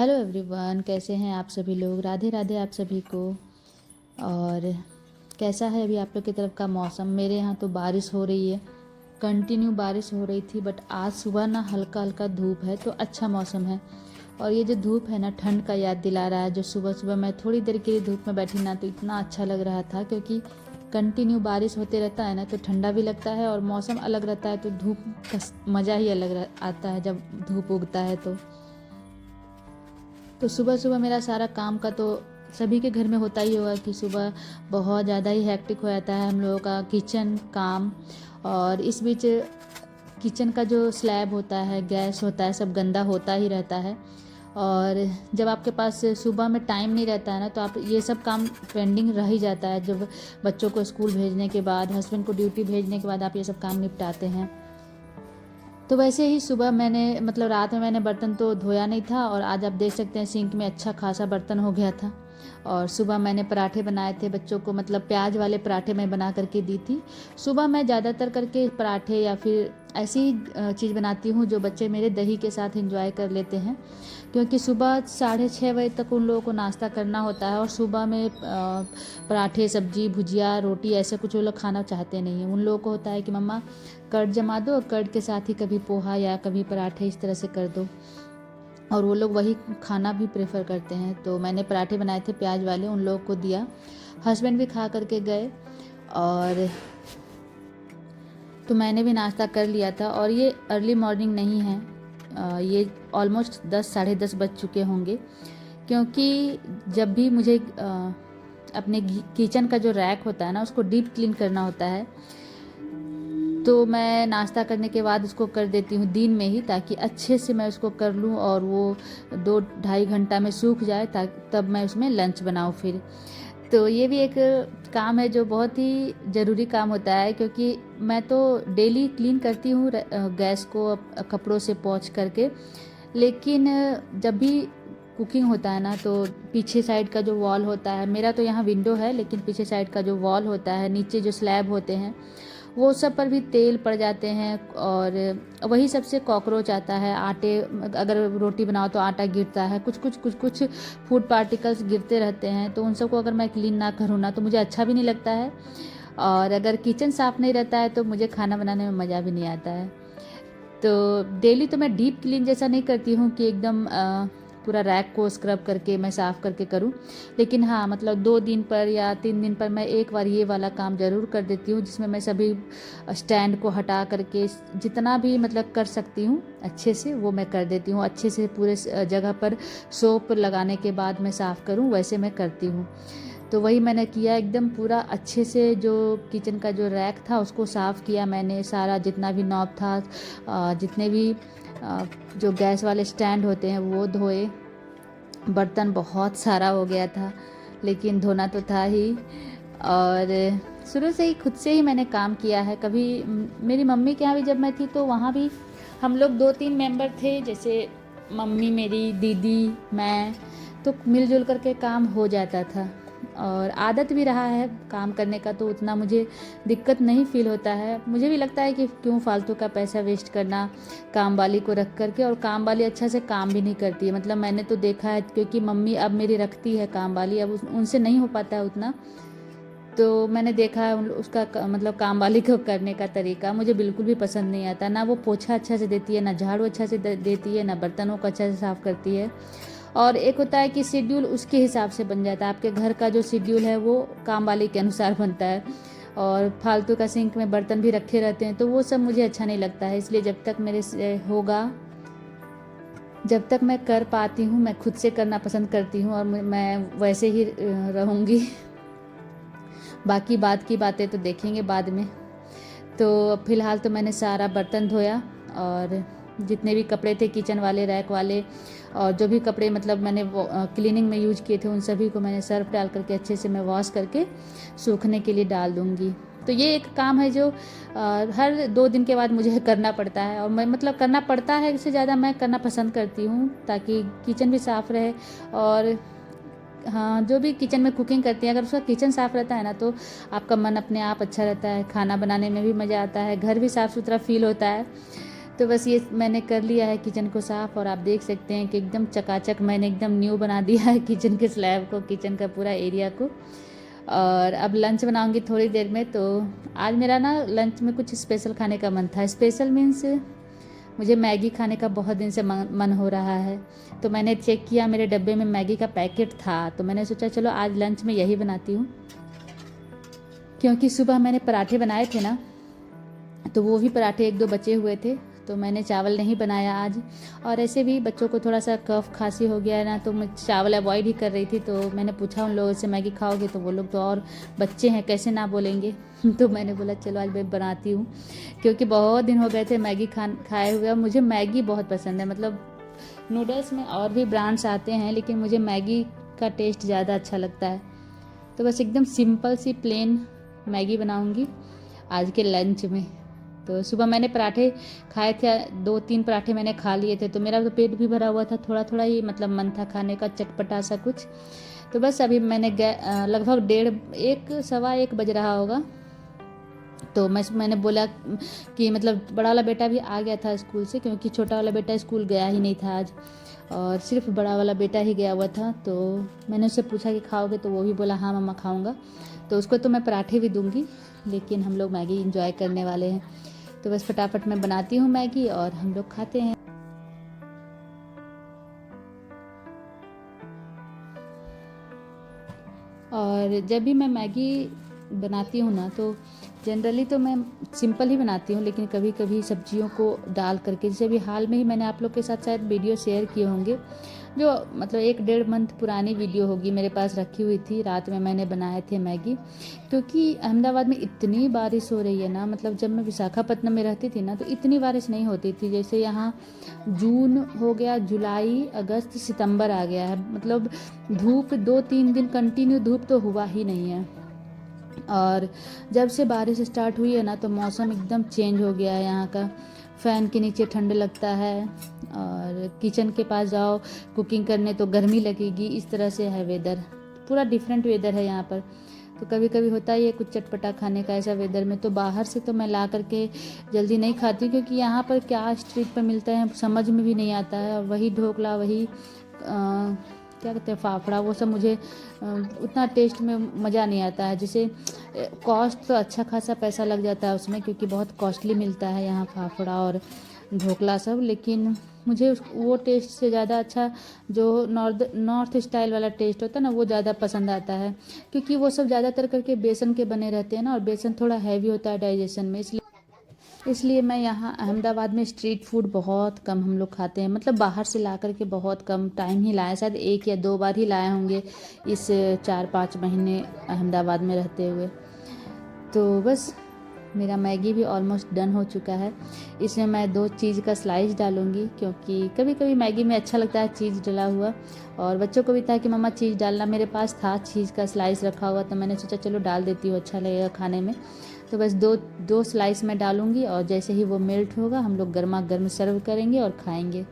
Hello everyone, कैसे हैं आप सभी लोग। राधे राधे आप सभी को। और कैसा है अभी आप लोग की तरफ का मौसम। मेरे यहाँ तो बारिश हो रही है, कंटिन्यू बारिश हो रही थी, बट आज सुबह ना हल्का हल्का धूप है तो अच्छा मौसम है। और ये जो धूप है ना ठंड का याद दिला रहा है। जो सुबह सुबह मैं थोड़ी देर के लिए धूप में बैठी ना तो इतना अच्छा लग रहा था, क्योंकि कंटिन्यू बारिश होते रहता है ना तो ठंडा भी लगता है और मौसम अलग रहता है, तो धूप का मज़ा ही अलग आता है जब धूप उगता है। तो सुबह सुबह मेरा सारा काम का तो सभी के घर में होता ही होगा कि सुबह बहुत ज़्यादा ही हैक्टिक हो जाता है हम लोगों का किचन काम। और इस बीच किचन का जो स्लैब होता है, गैस होता है, सब गंदा होता ही रहता है। और जब आपके पास सुबह में टाइम नहीं रहता है ना तो आप ये सब काम पेंडिंग रह ही जाता है। जब बच्चों को स्कूल भेजने के बाद, हस्बैंड को ड्यूटी भेजने के बाद आप ये सब काम निपटाते हैं। तो वैसे ही सुबह मैंने रात में मैंने बर्तन तो धोया नहीं था, और आज आप देख सकते हैं सिंक में अच्छा खासा बर्तन हो गया था। और सुबह मैंने पराठे बनाए थे बच्चों को, प्याज वाले पराठे मैं बना करके दी थी। सुबह मैं ज़्यादातर करके पराठे या फिर ऐसी ही चीज़ बनाती हूँ जो बच्चे मेरे दही के साथ एंजॉय कर लेते हैं, क्योंकि सुबह 6:30 बजे तक उन लोगों को नाश्ता करना होता है। और सुबह में पराठे, सब्जी, भुजिया, रोटी ऐसे कुछ वो लोग खाना चाहते नहीं हैं। उन लोगों को होता है कि मम्मा कर्ड जमा दो, कर्ड के साथ ही कभी पोहा या कभी पराठे इस तरह से कर दो, और वो लोग वही खाना भी प्रेफर करते हैं। तो मैंने पराठे बनाए थे प्याज वाले, उन लोगों को दिया। हस्बैंड भी खा करके गए, और तो मैंने भी नाश्ता कर लिया था। और ये अर्ली मॉर्निंग नहीं है, ये ऑलमोस्ट 10 साढ़े 10 बज चुके होंगे, क्योंकि जब भी मुझे अपने किचन का जो रैक होता है ना उसको डीप क्लीन करना होता है, तो मैं नाश्ता करने के बाद उसको कर देती हूँ दिन में ही, ताकि अच्छे से मैं उसको कर लूँ और वो 2-2.5 घंटा में सूख जाए, तब मैं उसमें लंच बनाऊँ फिर। तो ये भी एक काम है जो बहुत ही ज़रूरी काम होता है, क्योंकि मैं तो डेली क्लीन करती हूँ गैस को कपड़ों से पोंछ करके। लेकिन जब भी कुकिंग होता है ना तो पीछे साइड का जो वॉल होता है, मेरा तो यहाँ विंडो है लेकिन पीछे साइड का जो वॉल होता है, नीचे जो स्लैब होते हैं, वो सब पर भी तेल पड़ जाते हैं, और वही सबसे कॉकरोच आता है। आटे, अगर रोटी बनाओ तो आटा गिरता है, कुछ कुछ कुछ कुछ फूड पार्टिकल्स गिरते रहते हैं। तो उन सबको अगर मैं क्लीन ना करूँ ना तो मुझे अच्छा भी नहीं लगता है, और अगर किचन साफ़ नहीं रहता है तो मुझे खाना बनाने में मज़ा भी नहीं आता है। तो डेली तो मैं डीप क्लीन जैसा नहीं करती हूँ कि एकदम पूरा रैक को स्क्रब करके मैं साफ़ करके करूँ, लेकिन हाँ 2 दिन पर या 3 दिन पर मैं एक बार ये वाला काम ज़रूर कर देती हूँ, जिसमें मैं सभी स्टैंड को हटा करके जितना भी कर सकती हूँ अच्छे से वो मैं कर देती हूँ। अच्छे से पूरे जगह पर सोप लगाने के बाद मैं साफ़ करूँ, वैसे मैं करती हूँ। तो वही मैंने किया, एकदम पूरा अच्छे से जो किचन का जो रैक था उसको साफ़ किया मैंने। सारा जितना भी नॉब था, जितने भी जो गैस वाले स्टैंड होते हैं वो धोए। बर्तन बहुत सारा हो गया था, लेकिन धोना तो था ही। और शुरू से ही खुद से ही मैंने काम किया है। कभी मेरी मम्मी के यहाँ भी जब मैं थी तो वहाँ भी हम लोग 2-3 मेंबर थे, जैसे मम्मी, मेरी दीदी, मैं, तो मिलजुल करके काम हो जाता था। और आदत भी रहा है काम करने का, तो उतना मुझे दिक्कत नहीं फील होता है। मुझे भी लगता है कि क्यों फालतू का पैसा वेस्ट करना काम वाली को रख करके, और काम वाली अच्छा से काम भी नहीं करती है। मैंने तो देखा है, क्योंकि मम्मी अब मेरी रखती है काम वाली, अब उनसे नहीं हो पाता है उतना। तो मैंने देखा है उसका काम वाली को करने का तरीका मुझे बिल्कुल भी पसंद नहीं आता। ना वो पोछा अच्छा से देती है, ना झाड़ू अच्छा से देती है, ना बर्तनों को अच्छा से साफ़ करती है। और एक होता है कि शेड्यूल उसके हिसाब से बन जाता है, आपके घर का जो शेड्यूल है वो काम वाले के अनुसार बनता है, और फालतू का सिंक में बर्तन भी रखे रहते हैं, तो वो सब मुझे अच्छा नहीं लगता है। इसलिए जब तक मेरे से होगा, जब तक मैं कर पाती हूँ, मैं खुद से करना पसंद करती हूँ, और मैं वैसे ही रहूँगी। बाकी बात की बातें तो देखेंगे बाद में। तो फिलहाल तो मैंने सारा बर्तन धोया, और जितने भी कपड़े थे किचन वाले, रैक वाले, और जो भी कपड़े मैंने क्लीनिंग में यूज किए थे, उन सभी को मैंने सर्फ डाल करके अच्छे से मैं वॉश करके सूखने के लिए डाल दूँगी। तो ये एक काम है जो हर 2 दिन के बाद मुझे करना पड़ता है, और मैं करना पड़ता है, इससे ज़्यादा मैं करना पसंद करती हूँ, ताकि किचन भी साफ़ रहे। और हाँ, जो भी किचन में कुकिंग करती हैं, अगर उसका किचन साफ़ रहता है ना तो आपका मन अपने आप अच्छा रहता है, खाना बनाने में भी मज़ा आता है, घर भी साफ़ सुथरा फील होता है। तो बस ये मैंने कर लिया है किचन को साफ़, और आप देख सकते हैं कि एकदम चकाचक मैंने एकदम न्यू बना दिया है किचन के स्लैब को, किचन का पूरा एरिया को। और अब लंच बनाऊंगी थोड़ी देर में। तो आज मेरा ना लंच में कुछ स्पेशल खाने का मन था। स्पेशल मीन्स मुझे मैगी खाने का बहुत दिन से मन हो रहा है। तो मैंने चेक किया, मेरे डब्बे में मैगी का पैकेट था, तो मैंने सोचा चलो आज लंच में यही बनाती हूँ। क्योंकि सुबह मैंने पराठे बनाए थे ना, तो वो भी पराठे एक दो बचे हुए थे, तो मैंने चावल नहीं बनाया आज। और ऐसे भी बच्चों को थोड़ा सा कफ खांसी हो गया है ना, तो मैं चावल अवॉइड ही कर रही थी। तो मैंने पूछा उन लोगों से मैगी खाओगे, तो वो लोग तो और बच्चे हैं कैसे ना बोलेंगे तो मैंने बोला चलो आज मैं बनाती हूँ, क्योंकि बहुत दिन हो गए थे मैगी खाए हुए। मुझे मैगी बहुत पसंद है, मतलब नूडल्स में और भी ब्रांड्स आते हैं, लेकिन मुझे मैगी का टेस्ट ज़्यादा अच्छा लगता है। तो बस एकदम सिंपल सी प्लेन मैगी बनाऊँगी आज के लंच में। तो सुबह मैंने पराठे खाए थे, 2-3 पराठे मैंने खा लिए थे, तो मेरा तो पेट भी भरा हुआ था, थोड़ा थोड़ा ही मतलब मन था खाने का चटपटा सा कुछ। तो बस अभी मैंने लगभग 1:30 सवा 1 बज रहा होगा। तो मैंने बोला कि मतलब बड़ा वाला बेटा भी आ गया था स्कूल से, क्योंकि छोटा वाला बेटा स्कूल गया ही नहीं था आज, और सिर्फ बड़ा वाला बेटा ही गया हुआ था। तो मैंने उससे पूछा कि खाओगे, तो वो भी बोला हाँ मम्मा खाऊंगा। तो उसको तो मैं पराठे भी दूंगी, लेकिन हम लोग मैगी इंजॉय करने वाले हैं। तो बस फटाफट मैं बनाती हूँ मैगी और हम लोग खाते हैं। और जब भी मैं मैगी बनाती हूँ ना, तो जनरली तो मैं सिंपल ही बनाती हूँ, लेकिन कभी कभी सब्जियों को डाल करके, जैसे अभी हाल में ही मैंने आप लोग के साथ शायद वीडियो शेयर किए होंगे, जो मतलब 1-1.5 मंथ पुरानी वीडियो होगी, मेरे पास रखी हुई थी। रात में मैंने बनाए थे मैगी, क्योंकि अहमदाबाद में इतनी बारिश हो रही है ना, मतलब जब मैं विशाखापट्टनम में रहती थी ना, तो इतनी बारिश नहीं होती थी। जैसे यहाँ जून हो गया, जुलाई, अगस्त, सितंबर आ गया है, मतलब धूप 2-3 दिन कंटिन्यू धूप तो हुआ ही नहीं है। और जब से बारिश स्टार्ट हुई है ना, तो मौसम एकदम चेंज हो गया है यहाँ का। फ़ैन के नीचे ठंड लगता है, और किचन के पास जाओ कुकिंग करने तो गर्मी लगेगी, इस तरह से है वेदर। पूरा डिफरेंट वेदर है यहाँ पर। तो कभी कभी होता ही है कुछ चटपटा खाने का ऐसा वेदर में। तो बाहर से तो मैं ला करके जल्दी नहीं खाती, क्योंकि यहाँ पर क्या स्ट्रीट पर मिलता है समझ में भी नहीं आता है। वही ढोकला, वही क्या कहते हैं फाफड़ा, वो सब मुझे उतना टेस्ट में मज़ा नहीं आता है। जैसे कॉस्ट तो अच्छा खासा पैसा लग जाता है उसमें, क्योंकि बहुत कॉस्टली मिलता है यहाँ फाफड़ा और ढोकला सब, लेकिन मुझे वो टेस्ट से ज़्यादा अच्छा जो नॉर्थ स्टाइल वाला टेस्ट होता है ना, वो ज़्यादा पसंद आता है। क्योंकि वो सब ज़्यादातर करके बेसन के बने रहते हैं ना, और बेसन थोड़ा हैवी होता है डाइजेशन में, इसलिए मैं यहाँ अहमदाबाद में स्ट्रीट फूड बहुत कम हम लोग खाते हैं। मतलब बाहर से ला करके बहुत कम टाइम ही लाए, शायद 1 या 2 बार ही लाए होंगे इस 4-5 महीने अहमदाबाद में रहते हुए। तो बस मेरा मैगी भी ऑलमोस्ट डन हो चुका है। इसमें मैं 2 चीज़ का स्लाइस डालूंगी, क्योंकि कभी कभी मैगी में अच्छा लगता है चीज़ डला हुआ, और बच्चों को भी था कि मम्मा चीज़ डालना। मेरे पास था चीज़ का स्लाइस रखा हुआ, तो मैंने सोचा चलो डाल देती हूँ, अच्छा लगेगा खाने में। तो बस दो स्लाइस मैं डालूंगी, और जैसे ही वो मेल्ट होगा हम लोग गर्मा गर्म सर्व करेंगे और खाएंगे।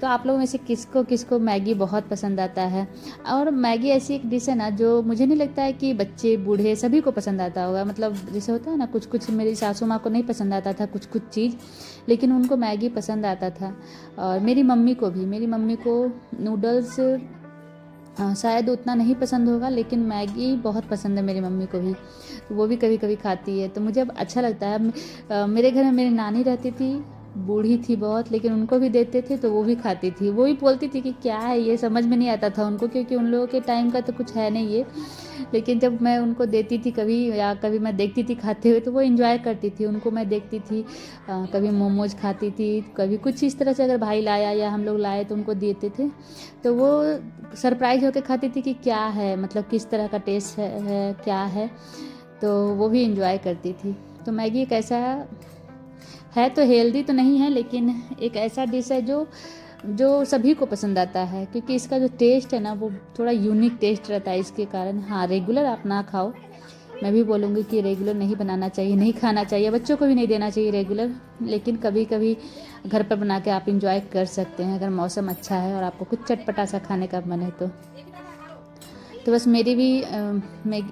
तो आप लोगों में से किसको किसको मैगी बहुत पसंद आता है? और मैगी ऐसी एक डिश है ना, जो मुझे नहीं लगता है कि बच्चे बूढ़े सभी को पसंद आता होगा। मतलब जैसे होता है ना, कुछ कुछ मेरी सासू माँ को नहीं पसंद आता था कुछ कुछ चीज़, लेकिन उनको मैगी पसंद आता था। और मेरी मम्मी को नूडल्स शायद उतना नहीं पसंद होगा, लेकिन मैगी बहुत पसंद है मेरी मम्मी को भी, तो वो भी कभी कभी खाती है। तो मुझे अब अच्छा लगता है। मेरे घर में मेरी नानी रहती थी, बूढ़ी थी बहुत, लेकिन उनको भी देते थे तो वो भी खाती थी। वो भी बोलती थी कि क्या है ये, समझ में नहीं आता था उनको, क्योंकि उन लोगों के टाइम का तो कुछ है नहीं ये। लेकिन जब मैं उनको देती थी कभी, या कभी मैं देखती थी खाते हुए, तो वो एंजॉय करती थी। उनको मैं देखती थी कभी मोमोज खाती थी, कभी कुछ इस तरह से, अगर भाई लाया या हम लोग लाए तो उनको देते थे, तो वो सरप्राइज होकर खाती थी कि क्या है, मतलब किस तरह का टेस्ट है क्या है। तो वो भी एंजॉय करती थी। तो मैगी एक ऐसा है, तो हेल्दी तो नहीं है, लेकिन एक ऐसा डिश है जो सभी को पसंद आता है, क्योंकि इसका जो टेस्ट है ना, वो थोड़ा यूनिक टेस्ट रहता है इसके कारण। हाँ, रेगुलर आप ना खाओ, मैं भी बोलूँगी कि रेगुलर नहीं बनाना चाहिए, नहीं खाना चाहिए, बच्चों को भी नहीं देना चाहिए रेगुलर, लेकिन कभी कभी घर पर बना के आप इंजॉय कर सकते हैं, अगर मौसम अच्छा है और आपको कुछ चटपटा सा खाने का मन है तो बस मेरी भी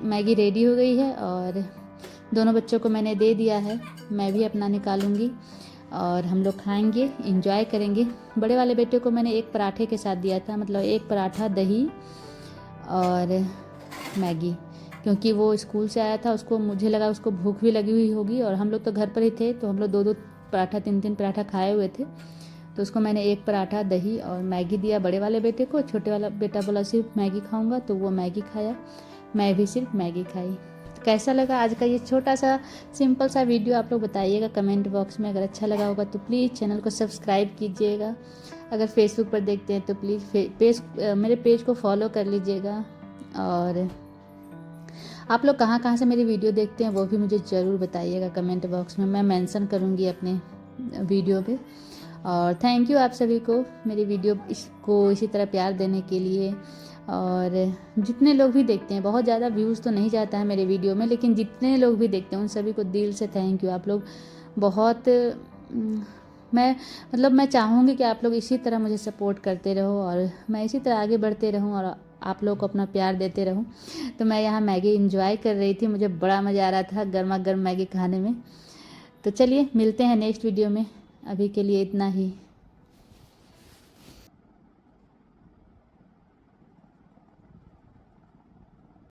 मैगी रेडी हो गई है, और दोनों बच्चों को मैंने दे दिया है, मैं भी अपना निकालूंगी। और हम लोग खाएंगे, इंजॉय करेंगे। बड़े वाले बेटे को मैंने एक पराठे के साथ दिया था, मतलब एक पराठा, दही और मैगी, क्योंकि वो स्कूल से आया था, उसको मुझे लगा उसको भूख भी लगी हुई होगी, और हम लोग तो घर पर ही थे, तो हम लोग 2-2 पराठा 3-3 पराठा खाए हुए थे। तो उसको मैंने एक पराठा, दही और मैगी दिया बड़े वाले बेटे को। छोटे वाला बेटा बोला सिर्फ मैगी खाऊंगा, तो वो मैगी खाया, मैं भी सिर्फ मैगी खाई। तो कैसा लगा आज का ये छोटा सा सिंपल सा वीडियो, आप लोग बताइएगा कमेंट बॉक्स में। अगर अच्छा लगा होगा तो प्लीज़ चैनल को सब्सक्राइब कीजिएगा। अगर फेसबुक पर देखते हैं तो प्लीज़ मेरे पेज को फॉलो कर लीजिएगा। और आप लोग कहाँ कहाँ से मेरी वीडियो देखते हैं वो भी मुझे ज़रूर बताइएगा कमेंट बॉक्स में, मैं मेंशन करूँगी अपने वीडियो पे। और थैंक यू आप सभी को मेरी वीडियो इसको इसी तरह प्यार देने के लिए। और जितने लोग भी देखते हैं, बहुत ज़्यादा व्यूज़ तो नहीं जाता है मेरे वीडियो में, लेकिन जितने लोग भी देखते हैं उन सभी को दिल से थैंक यू। आप लोग बहुत मैं चाहूँगी कि आप लोग इसी तरह मुझे सपोर्ट करते रहो, और मैं इसी तरह आगे बढ़ते रहूँ और आप लोग को अपना प्यार देते रहूँ। तो मैं यहाँ मैगी इंजॉय कर रही थी, मुझे बड़ा मज़ा आ रहा था गर्मा गर्म मैगी खाने में। तो चलिए मिलते हैं नेक्स्ट वीडियो में, अभी के लिए इतना ही।